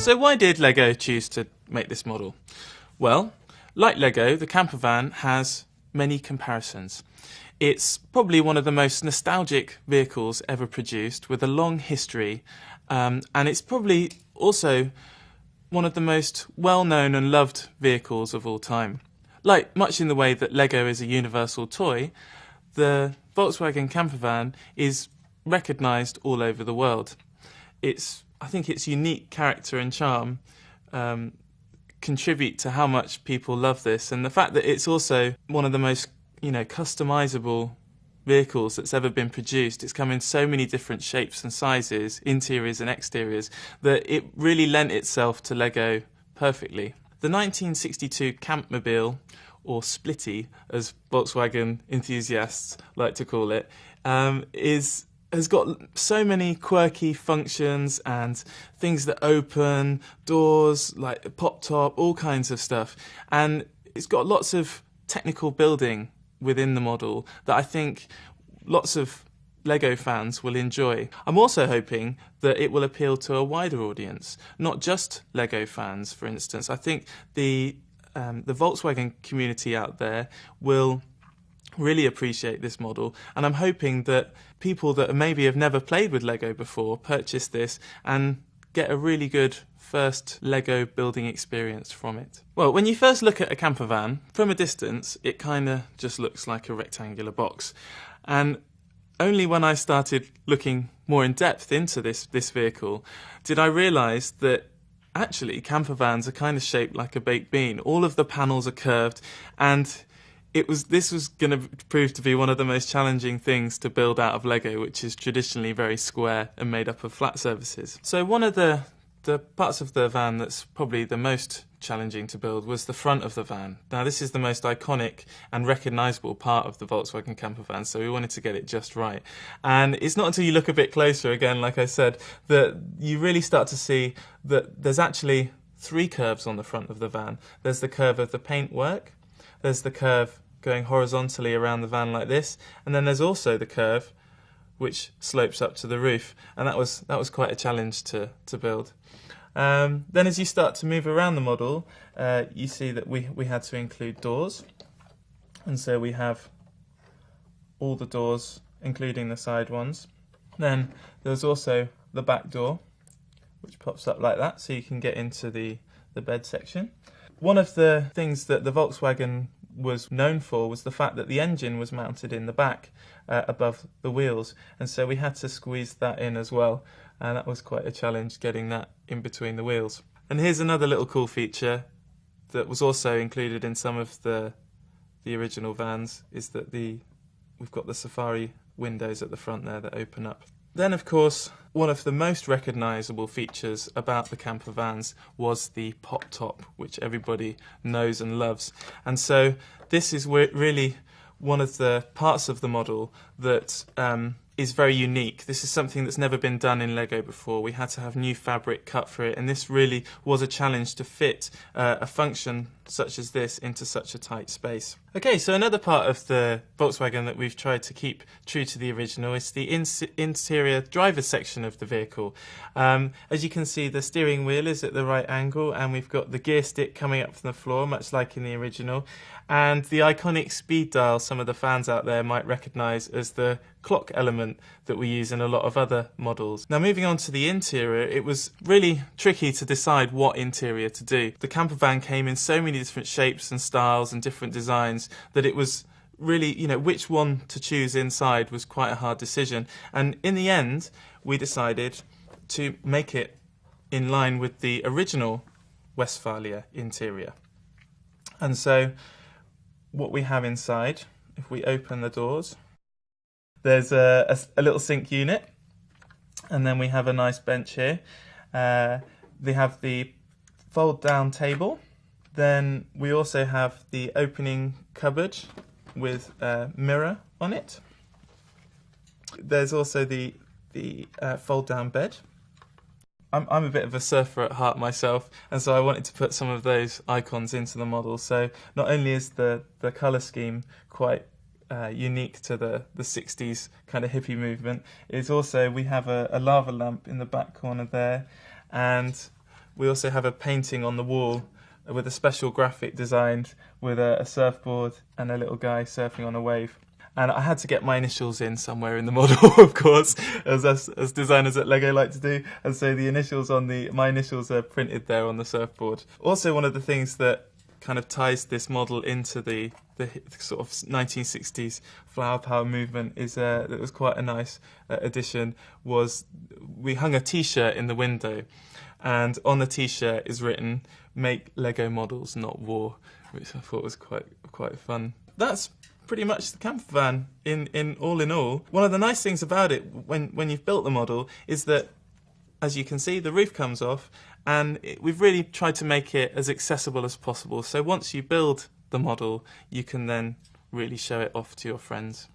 So why did Lego choose to make this model? Well, like Lego, the camper van has many comparisons. It's probably one of the most nostalgic vehicles ever produced, with a long history, and it's probably also one of the most well-known and loved vehicles of all time. Like much in the way that Lego is a universal toy, the Volkswagen camper van is recognised all over the world. I think its unique character and charm contribute to how much people love this, and the fact that it's also one of the most customisable vehicles that's ever been produced. It's come in so many different shapes and sizes, interiors and exteriors, that it really lent itself to Lego perfectly. The 1962 Campmobile, or Splitty as Volkswagen enthusiasts like to call it, has got so many quirky functions and things that open, doors, like pop top, all kinds of stuff. And it's got lots of technical building within the model that I think lots of Lego fans will enjoy. I'm also hoping that it will appeal to a wider audience, not just Lego fans, for instance. I think the Volkswagen community out there will really appreciate this model, and I'm hoping that people that maybe have never played with Lego before purchase this and get a really good first Lego building experience from it. Well, when you first look at a camper van, from a distance, it kind of just looks like a rectangular box. And only when I started looking more in depth into this vehicle did I realise that actually camper vans are kind of shaped like a baked bean. All of the panels are curved, and this was going to prove to be one of the most challenging things to build out of Lego, which is traditionally very square and made up of flat surfaces. So one of the parts of the van that's probably the most challenging to build was the front of the van. Now, this is the most iconic and recognisable part of the Volkswagen camper van, so we wanted to get it just right. And it's not until you look a bit closer, again, like I said, that you really start to see that there's actually three curves on the front of the van. There's the curve of the paintwork, there's the curve going horizontally around the van like this, and then there's also the curve which slopes up to the roof, and that was quite a challenge to build. Then as you start to move around the model, you see that we had to include doors, and so we have all the doors, including the side ones. Then there's also the back door, which pops up like that, so you can get into the bed section. One of the things that the Volkswagen was known for was the fact that the engine was mounted in the back above the wheels, and so we had to squeeze that in as well, and that was quite a challenge, getting that in between the wheels. And here's another little cool feature that was also included in some of the original vans, is that we've got the Safari windows at the front there that open up. Then, of course, one of the most recognisable features about the camper vans was the pop top, which everybody knows and loves. And so this is really one of the parts of the model that is very unique. This is something that's never been done in Lego before. We had to have new fabric cut for it, and this really was a challenge to fit a function such as this into such a tight space. Okay, so another part of the Volkswagen that we've tried to keep true to the original is the interior driver's section of the vehicle. As you can see, the steering wheel is at the right angle, and we've got the gear stick coming up from the floor, much like in the original. And the iconic speed dial, some of the fans out there might recognise as the clock element that we use in a lot of other models. Now, moving on to the interior, it was really tricky to decide what interior to do. The camper van came in so many different shapes and styles and different designs that it was really, which one to choose inside was quite a hard decision. And in the end, we decided to make it in line with the original Westfalia interior. And so what we have inside, if we open the doors, there's a little sink unit, and then we have a nice bench here. They have the fold down table. Then we also have the opening cupboard with a mirror on it. There's also the fold down bed. I'm a bit of a surfer at heart myself, and so I wanted to put some of those icons into the model. So not only is the colour scheme quite unique to the 60s kind of hippie movement, is also we have a lava lamp in the back corner there, and we also have a painting on the wall with a special graphic designed with a surfboard and a little guy surfing on a wave. And I had to get my initials in somewhere in the model, of course, as us as designers at Lego like to do. And so my initials are printed there on the surfboard. Also, one of the things that kind of ties this model into the sort of 1960s flower power movement is that was quite a nice addition, was we hung a T-shirt in the window, and on the T-shirt is written "Make Lego models, not war," which I thought was quite fun. That's pretty much the camper van in all. One of the nice things about it when you've built the model is that, as you can see, the roof comes off, and we've really tried to make it as accessible as possible. So once you build the model, you can then really show it off to your friends.